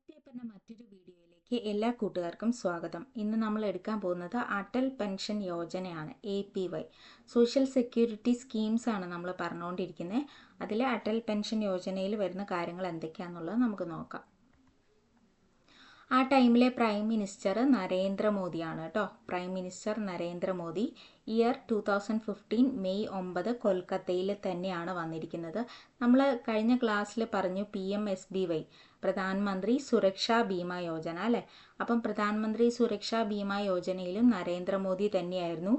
News പേപ്പറിൻ്റെ മറ്റൊരു വീഡിയോയിലേക്ക് എല്ലാ കൂട്ടുകാർക്കും സ്വാഗതം. ഇന്ന് നമ്മൾ എടുക്കാൻ പോകുന്നത് അടൽ പെൻഷൻ യോജനയാണ്. APY സോഷ്യൽ സെക്യൂരിറ്റി സ്കീംസ് ആണ് നമ്മൾ പറഞ്ഞുകൊണ്ടിരിക്കുന്നത്. അതിൽ അടൽ പെൻഷൻ യോജനയിൽ വരുന്ന കാര്യങ്ങൾ എന്തൊക്കെയാണെന്നുള്ളത് നമുക്ക് നോക്കാം. ആ ടൈമിലെ പ്രൈം മിനിസ്റ്റർ നരേന്ദ്രമോദിയാണ് കേട്ടോ. Prime minister Narendra Modi year 2015 May 9 കൊൽക്കത്തയിൽ തന്നെയാണ് വന്നിരിക്കുന്നത്. നമ്മൾ കഴിഞ്ഞ ക്ലാസ്സിൽ പറഞ്ഞു PMSBY, പ്രധാനമന്ത്രി സുരക്ഷാ ബീമ യോജന അല്ലേ. അപ്പം പ്രധാനമന്ത്രി സുരക്ഷാ ബീമ യോജനയിലും നരേന്ദ്രമോദി തന്നെയായിരുന്നു.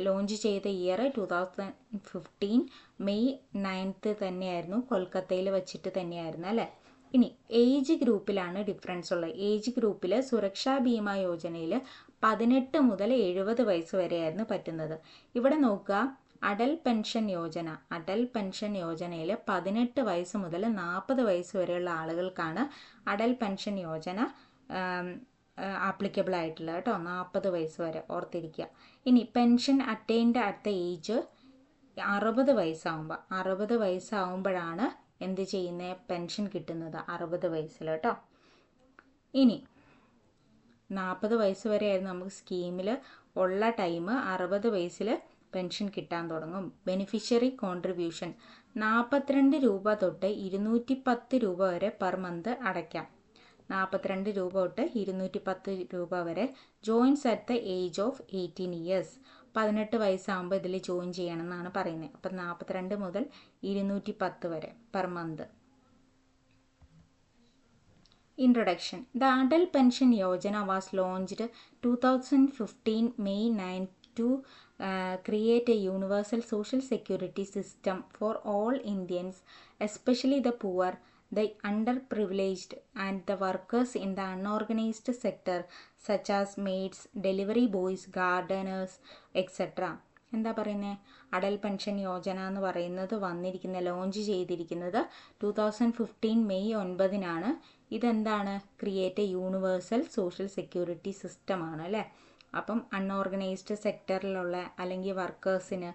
ലോഞ്ച് ചെയ്ത ഇയർ 2015 മെയ് 9 തന്നെയായിരുന്നു, കൊൽക്കത്തയിൽ വെച്ചിട്ട് തന്നെയായിരുന്നു അല്ലേ. ഇനി ഏജ് ഗ്രൂപ്പിലാണ് ഡിഫറൻസ് ഉള്ളത്. ഏജ് ഗ്രൂപ്പിൽ സുരക്ഷാ ബീമ യോജനയിൽ 18 മുതൽ 70 വയസ്സ് വരെയായിരുന്നു പറ്റുന്നത്. ഇവിടെ നോക്കുക, അടൽ പെൻഷൻ യോജനയിൽ 18 വയസ്സ് മുതൽ 40 വയസ്സ് വരെയുള്ള ആളുകൾക്കാണ് അടൽ പെൻഷൻ യോജന ആപ്ലിക്കബിൾ ആയിട്ടുള്ളത് കേട്ടോ. 40 വയസ്സ് വരെ ഓർത്തിരിക്കുക. ഇനി pension attained at the age 60 വയസ്സാവുമ്പോഴാണ് എന്ത് ചെയ്യുന്നത്, പെൻഷൻ കിട്ടുന്നത് 60 വയസ്സിൽ കേട്ടോ. ഇനി 40 വയസ്സ് വരെയായിരുന്നു നമുക്ക് സ്കീമിൽ ഉള്ള ടൈം. 60 വയസ്സിൽ പെൻഷൻ കിട്ടാൻ തുടങ്ങും. ബെനിഫിഷ്യറി കോൺട്രിബ്യൂഷൻ 42 രൂപ തൊട്ട് 210 രൂപ വരെ പെർ മന്ത് അടയ്ക്കാം. 42 രൂപ തൊട്ട് 210 രൂപ വരെ. Joints at the age of 18 years. 18 വയസ്സാകുമ്പോൾ ഇതിൽ ജോയിൻ ചെയ്യണം എന്നാണ് പറയുന്നത്. അപ്പം 42 മുതൽ 210 വരെ per month. Introduction. The Adal Pension Yojana was launched 2015 May 9 to create a universal social security system for all Indians, especially the poor, the underprivileged and the workers in the unorganized sector such as maids, delivery boys, gardeners, etc. എന്താ പറയുന്നത്, Atal pension Yojana എന്ന് പറയുന്നത് launch ചെയ്തിരിക്കുന്നത് 2015 May 9 ഇതെന്താണ്, create A universal social security system ആണ് അല്ലേ. അപ്പം unorganised സെക്ടറിലുള്ള അല്ലെങ്കിൽ വർക്കേഴ്സിന്,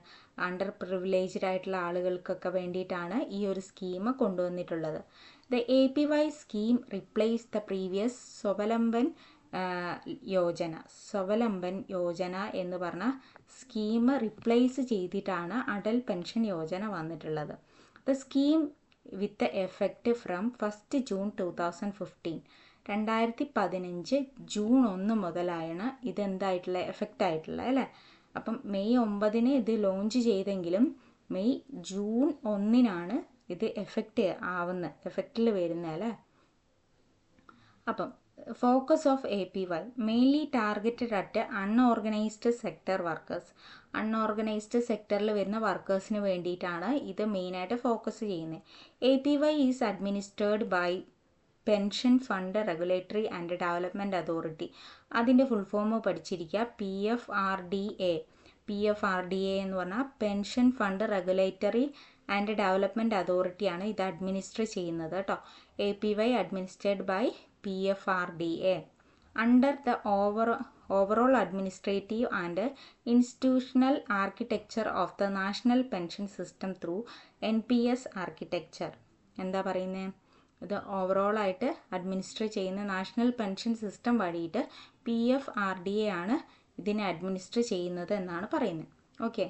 അണ്ടർ പ്രിവിലേജ്ഡ് ആയിട്ടുള്ള ആളുകൾക്കൊക്കെ വേണ്ടിയിട്ടാണ് ഈ ഒരു സ്കീം കൊണ്ടുവന്നിട്ടുള്ളത്. The APY scheme replace the previous Swavalamban Yojana എന്ന് പറഞ്ഞ സ്കീം റിപ്ലേസ് ചെയ്തിട്ടാണ് അടൽ പെൻഷൻ യോജന വന്നിട്ടുള്ളത്. The scheme with effect from 1 June 2015. 2015 June 1 മുതലാണ് ഇതെന്തായിട്ടുള്ള എഫക്റ്റ് ആയിട്ടുള്ളത് അല്ലേ. അപ്പം മെയ് 9 ഇത് ലോഞ്ച് ചെയ്തെങ്കിലും ജൂൺ 1 ഇത് എഫക്റ്റിൽ വരുന്നത് അല്ലേ. അപ്പം focus of APY mainly targeted at unorganised sector workers. Unorganised സെക്ടറിൽ വരുന്ന വർക്കേഴ്സിന് വേണ്ടിയിട്ടാണ് ഇത് മെയിനായിട്ട് ഫോക്കസ് ചെയ്യുന്നത്. APY is administered by pension fund regulatory and development authority. അതിൻ്റെ ഫുൾ ഫോം പഠിച്ചിരിക്കുക. PFRDA എന്ന് പറഞ്ഞാൽ pension fund regulatory and development അതോറിറ്റിയാണ് ഇത് അഡ്മിനിസ്റ്റർ ചെയ്യുന്നത് കേട്ടോ. APY administered by PFRDA under the overall administrative and institutional architecture of the national pension system through NPS architecture. എന്താ പറയുന്നത്, ഇത് ഓവറോൾ ആയിട്ട് അഡ്മിനിസ്റ്റർ ചെയ്യുന്ന നാഷണൽ പെൻഷൻ സിസ്റ്റം വഴിയിട്ട് PFRDA ആണ് ഇതിനെ അഡ്മിനിസ്റ്റർ ചെയ്യുന്നത് എന്നാണ് പറയുന്നത്. ഓക്കെ,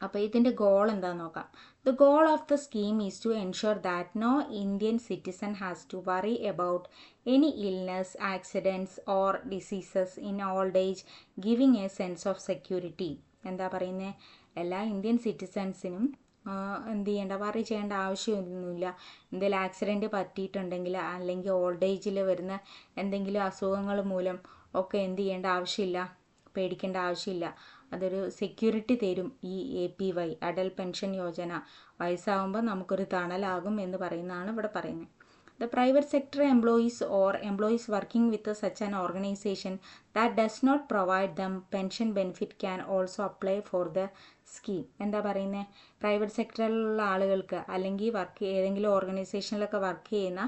അപ്പോൾ ഇതിൻ്റെ ഗോൾ എന്താണെന്ന് നോക്കാം. The goal of the scheme is to ensure that no Indian citizen has to worry about any illness, accidents or diseases in old age, giving a sense of security. എന്താ പറയുന്നത്, എല്ലാ Indian സിറ്റിസൺസിനും എന്ത് ചെയ്യേണ്ട, worry ചെയ്യേണ്ട ആവശ്യമൊന്നുമില്ല. എന്തെങ്കിലും accident പറ്റിയിട്ടുണ്ടെങ്കിൽ അല്ലെങ്കിൽ old ഏജിൽ വരുന്ന എന്തെങ്കിലും അസുഖങ്ങൾ മൂലം ഒക്കെ എന്ത് ചെയ്യേണ്ട ആവശ്യമില്ല, പേടിക്കേണ്ട ആവശ്യമില്ല. അതൊരു സെക്യൂരിറ്റി തരും ഈ APY അടൽ പെൻഷൻ യോജന. വയസ്സാകുമ്പോൾ നമുക്കൊരു തണലാകും എന്ന് പറയുന്നതാണ് ഇവിടെ പറയുന്നത്. The private sector employees or employees working with such an organisation that does not provide them pension benefit can also apply for the scheme. എന്താ പറയുന്നത്, പ്രൈവറ്റ് സെക്ടറിലുള്ള ആളുകൾക്ക് അല്ലെങ്കിൽ ഏതെങ്കിലും ഓർഗനൈസേഷനിലൊക്കെ വർക്ക് ചെയ്യുന്ന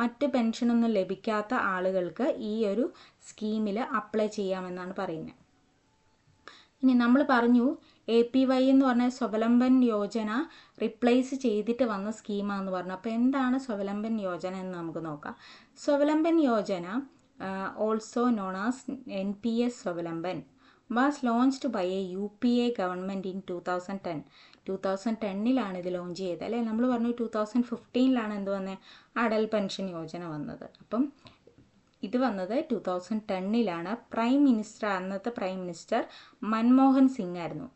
മറ്റ് പെൻഷനൊന്നും ലഭിക്കാത്ത ആളുകൾക്ക് ഈ ഒരു സ്കീമിൽ അപ്ലൈ ചെയ്യാമെന്നാണ് പറയുന്നത്. ഇനി നമ്മൾ പറഞ്ഞു APY എന്ന് പറഞ്ഞാൽ സ്വാവലംബൻ യോജന റിപ്ലേസ് ചെയ്തിട്ട് വന്ന സ്കീമാണെന്ന് പറഞ്ഞു. അപ്പോൾ എന്താണ് സ്വാവലംബൻ യോജന എന്ന് നമുക്ക് നോക്കാം. Swavalamban Yojana also known as NPS Swavalamban was launched by a UPA government in 2010. 2010-ലാണ് ഇത് ലോഞ്ച് ചെയ്തത് അല്ലേ. നമ്മൾ പറഞ്ഞു 2015-ലാണ് എന്ത് വന്നത്, അടൽ പെൻഷൻ യോജന വന്നത്. അപ്പം ഇത് വന്നത് 2010-ലാണ്. പ്രൈം മിനിസ്റ്റർ, അന്നത്തെ പ്രൈം മിനിസ്റ്റർ മൻമോഹൻ സിംഗ് ആയിരുന്നു.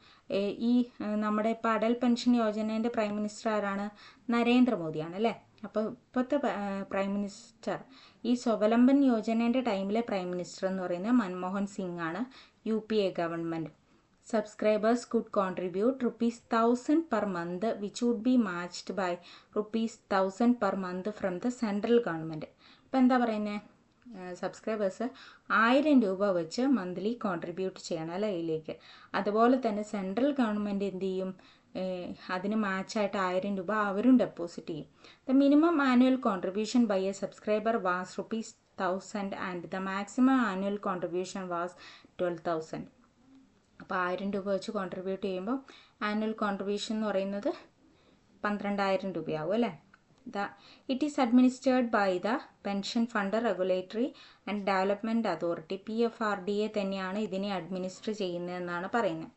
ഈ നമ്മുടെ ഇപ്പോൾ അടൽ പെൻഷൻ യോജനേൻ്റെ പ്രൈം മിനിസ്റ്റർ ആരാണ്, നരേന്ദ്രമോദിയാണ് അല്ലേ. അപ്പോൾ ഇപ്പോഴത്തെ പ്രൈം മിനിസ്റ്റർ ഈ സ്വാവലംബൻ യോജനേൻ്റെ ടൈമിലെ പ്രൈം മിനിസ്റ്റർ എന്ന് പറയുന്നത് മൻമോഹൻ സിംഗ് ആണ്. UPA government. Subscribers could contribute ₹1,000 per month which would be matched by ₹1,000 per month from the central government. അപ്പോൾ എന്താ പറയുന്നത്, സബ്സ്ക്രൈബേഴ്സ് 1000 രൂപ വെച്ച് മന്ത്ലി കോൺട്രിബ്യൂട്ട് ചെയ്യണം അല്ലേ ഇതിലേക്ക്. അതുപോലെ തന്നെ സെൻട്രൽ ഗവൺമെൻറ് എന്ത് ചെയ്യും, അതിന് മാച്ചായിട്ട് 1000 രൂപ അവരും ഡെപ്പോസിറ്റ് ചെയ്യും. The minimum annual contribution by a subscriber was ₹1,000 and the maximum annual contribution was 12,000. അപ്പോൾ 1000 രൂപ വെച്ച് കോൺട്രിബ്യൂട്ട് ചെയ്യുമ്പോൾ ആനുവൽ കോൺട്രിബ്യൂഷൻ എന്ന് പറയുന്നത് 12,000 രൂപയാവും അല്ലേ. It is administered by the Pension Fund Regulatory and Development Authority. PFRDA തന്നെയാണ് ഇതിനെ അഡ്മിനിസ്റ്റർ ചെയ്യുന്നതെന്നാണ് പറയുന്നത്.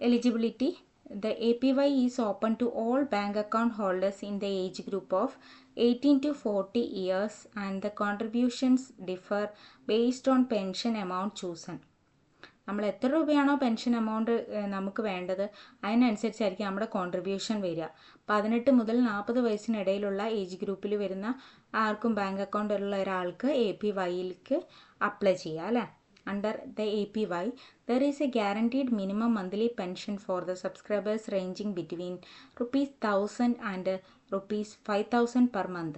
Eligibility. The APY is open to all bank account holders in the age group of 18 to 40 years and the contributions differ based on pension amount chosen. നമ്മൾ എത്ര രൂപയാണോ pension amount നമുക്ക് വേണ്ടത് അതിനനുസരിച്ചായിരിക്കും നമ്മുടെ contribution വരിക. 18 മുതൽ 40 വയസ്സിനിടയിലുള്ള ഏജ് ഗ്രൂപ്പിൽ വരുന്ന ആർക്കും ബാങ്ക് അക്കൗണ്ടുള്ള ഒരാൾക്ക് APYയിലേക്ക് അപ്ലൈ ചെയ്യാം അല്ലേ. Under the APY, there is a guaranteed minimum monthly pension for the subscribers ranging between ₹1,000 and ₹5,000 per month.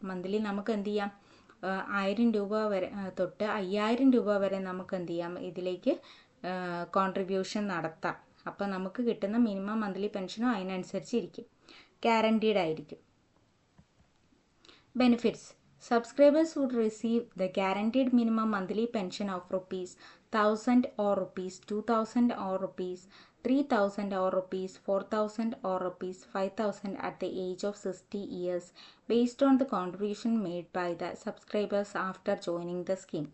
Monthly നമുക്ക് എന്ത് ചെയ്യാം, 1000 രൂപ വരെ തൊട്ട് 5000 രൂപ വരെ നമുക്ക് എന്ത് ചെയ്യാം, ഇതിലേക്ക് കോൺട്രിബ്യൂഷൻ നടത്താം. അപ്പോൾ നമുക്ക് കിട്ടുന്ന മിനിമം മന്ത്ലി പെൻഷനും അതിനനുസരിച്ച് ഇരിക്കും, ഗ്യാരണ്ടീഡ് ആയിരിക്കും. Benefits. Subscribers would receive the guaranteed minimum monthly pension of ₹1,000 or ₹2,000 or ₹3,000 or ₹4,000 or ₹5,000 at the age of 60 years based on the contribution made by the subscribers after joining the scheme.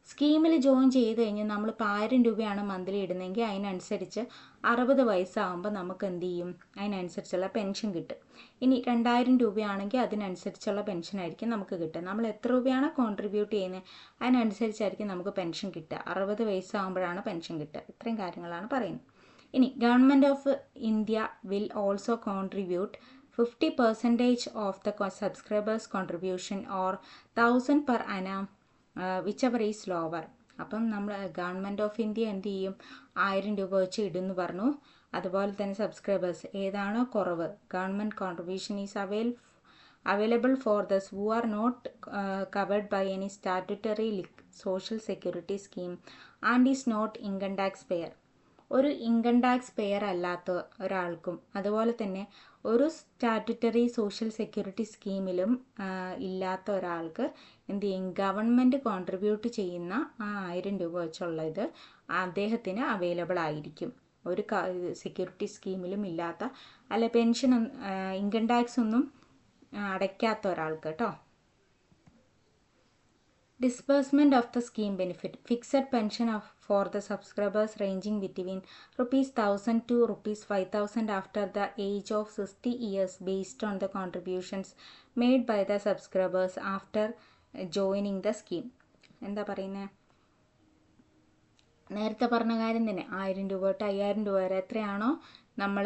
സ്കീമിൽ join ചെയ്ത് കഴിഞ്ഞ് നമ്മളിപ്പോൾ 1000 രൂപയാണ് monthly ഇടുന്നതെങ്കിൽ അതിനനുസരിച്ച് 60 വയസ്സാകുമ്പോൾ നമുക്ക് എന്ത് ചെയ്യും, അതിനനുസരിച്ചുള്ള പെൻഷൻ കിട്ടും. ഇനി 2000 രൂപയാണെങ്കിൽ അതിനനുസരിച്ചുള്ള പെൻഷനായിരിക്കും നമുക്ക് കിട്ടുക. നമ്മൾ എത്ര രൂപയാണ് കോൺട്രിബ്യൂട്ട് ചെയ്യുന്നത് അതിനനുസരിച്ചായിരിക്കും നമുക്ക് പെൻഷൻ കിട്ടുക. 60 വയസ്സാകുമ്പോഴാണ് പെൻഷൻ കിട്ടുക. ഇത്രയും കാര്യങ്ങളാണ് പറയുന്നത്. ഇനി government of India will also contribute 50% of the subscribers contribution or 1000 per annum whichever is lower. അപ്പം നമ്മൾ ഗവൺമെൻറ് ഓഫ് ഇന്ത്യ എന്ത് ചെയ്യും, 1000 രൂപ വെച്ച് ഇടുന്നു പറഞ്ഞു. അതുപോലെ തന്നെ സബ്സ്ക്രൈബേഴ്സ് ഏതാണോ കുറവ്, government contribution is available for those who are not covered by any statutory social security scheme and is not income tax payer. ഒരു ഇൻകം ടാക്സ് പെയർ അല്ലാത്ത ഒരാൾക്കും അതുപോലെ തന്നെ ഒരു സ്റ്റാറ്റുറ്ററി സോഷ്യൽ സെക്യൂരിറ്റി സ്കീമിലും ഇല്ലാത്ത ഒരാൾക്ക് എന്ത് ചെയ്യും, ഗവൺമെൻറ് കോൺട്രിബ്യൂട്ട് ചെയ്യുന്ന ആ 1000 രൂപ വെച്ചുള്ള ഇത് അദ്ദേഹത്തിന് അവൈലബിൾ ആയിരിക്കും. ഒരു സെക്യൂരിറ്റി സ്കീമിലും ഇല്ലാത്ത അല്ല പെൻഷൻ ഇൻകം ടാക്സ് ഒന്നും അടയ്ക്കാത്ത ഒരാൾക്ക് കേട്ടോ. Disbursement of the scheme benefit. Fixed pension for the subscribers ranging between ₹1,000 to ₹5,000 after the age of 60 years based on the contributions made by the subscribers after joining the scheme. എന്താ പറയുന്നത്, നേരത്തെ പറഞ്ഞ കാര്യം തന്നെ. 1000 രൂപ തൊട്ട് 5000 രൂപ വരെ എത്രയാണോ നമ്മൾ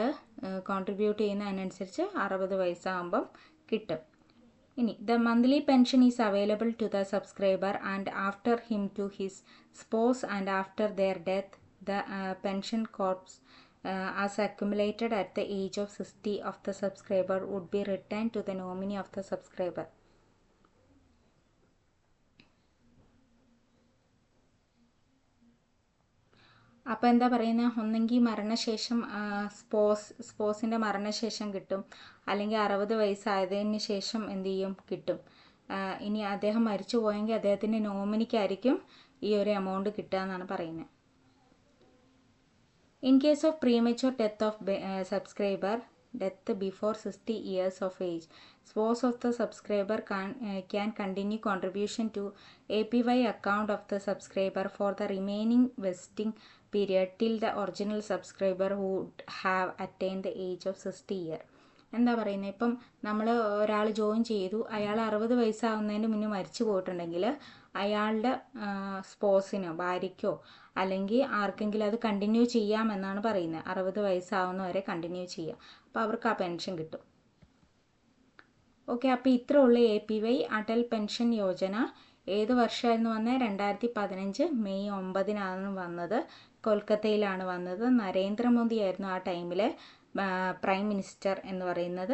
കോൺട്രിബ്യൂട്ട് ചെയ്യുന്നതിനനുസരിച്ച് 60 വയസ്സാകുമ്പം കിട്ടും. ഇനി the monthly pension is available to the subscriber and after him to his spouse and after their death the pension corpus as accumulated at the age of 60 of the subscriber would be returned to the nominee of the subscriber. അപ്പോൾ എന്താ പറയുന്നത്, ഒന്നെങ്കിൽ മരണശേഷം സ്പോസിൻ്റെ മരണശേഷം കിട്ടും, അല്ലെങ്കിൽ 60 വയസ്സായതിന് ശേഷം എന്ത് ചെയ്യും, കിട്ടും. ഇനി അദ്ദേഹം മരിച്ചു പോയെങ്കിൽ അദ്ദേഹത്തിൻ്റെ നോമിനിക്കായിരിക്കും ഈ ഒരു എമൗണ്ട് കിട്ടുക എന്നാണ് പറയുന്നത്. In case of premature death of subscriber, death before 60 years of age, spouse of the subscriber can continue contribution to APY account of the subscriber for the remaining vesting period till the original subscriber would have attained the age of 60 year. എന്താ പറയുന്നത്, ഇപ്പം നമ്മൾ ഒരാൾ join ചെയ്തു, അയാൾ 60 വയസ്സാവുന്നതിന് മുന്നേ മരിച്ചു പോയിട്ടുണ്ടെങ്കിൽ അയാളുടെ സ്പോസിനോ ഭാര്യയ്ക്കോ അല്ലെങ്കിൽ ആർക്കെങ്കിലും അത് കണ്ടിന്യൂ ചെയ്യാമെന്നാണ് പറയുന്നത്. 60 വയസ്സാവുന്നവരെ കണ്ടിന്യൂ ചെയ്യാം. അപ്പോൾ അവർക്ക് ആ പെൻഷൻ കിട്ടും. ഓക്കെ, അപ്പോൾ ഇത്ര ഉള്ള APY അടൽ പെൻഷൻ യോജന. ഏത് വർഷമായിരുന്നു വന്നത്? 2015 മെയ് 9 വന്നത്. കൊൽക്കത്തയിലാണ് വന്നത്. നരേന്ദ്രമോദി ആയിരുന്നു ആ ടൈമിലെ പ്രൈം മിനിസ്റ്റർ എന്ന് പറയുന്നത്.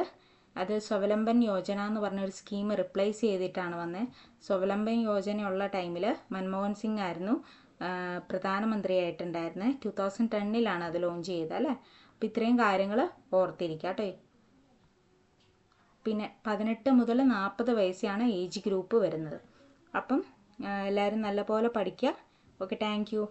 അത് സ്വാവലംബൻ യോജന എന്ന് പറഞ്ഞൊരു സ്കീം റിപ്ലേസ് ചെയ്തിട്ടാണ് വന്നത്. സ്വാവലംബൻ യോജനയുള്ള ടൈമിൽ മൻമോഹൻ സിംഗ് ആയിരുന്നു പ്രധാനമന്ത്രിയായിട്ടുണ്ടായിരുന്നത്. 2010 അത് ലോഞ്ച് ചെയ്തത് അല്ലേ. അപ്പോൾ ഇത്രയും കാര്യങ്ങൾ ഓർത്തിരിക്കുക കേട്ടോ. പിന്നെ 18 മുതൽ 40 വയസ്സാണ് ഏജ് ഗ്രൂപ്പ് വരുന്നത്. അപ്പം എല്ലാവരും നല്ലപോലെ പഠിക്കുക. Okay, thank you.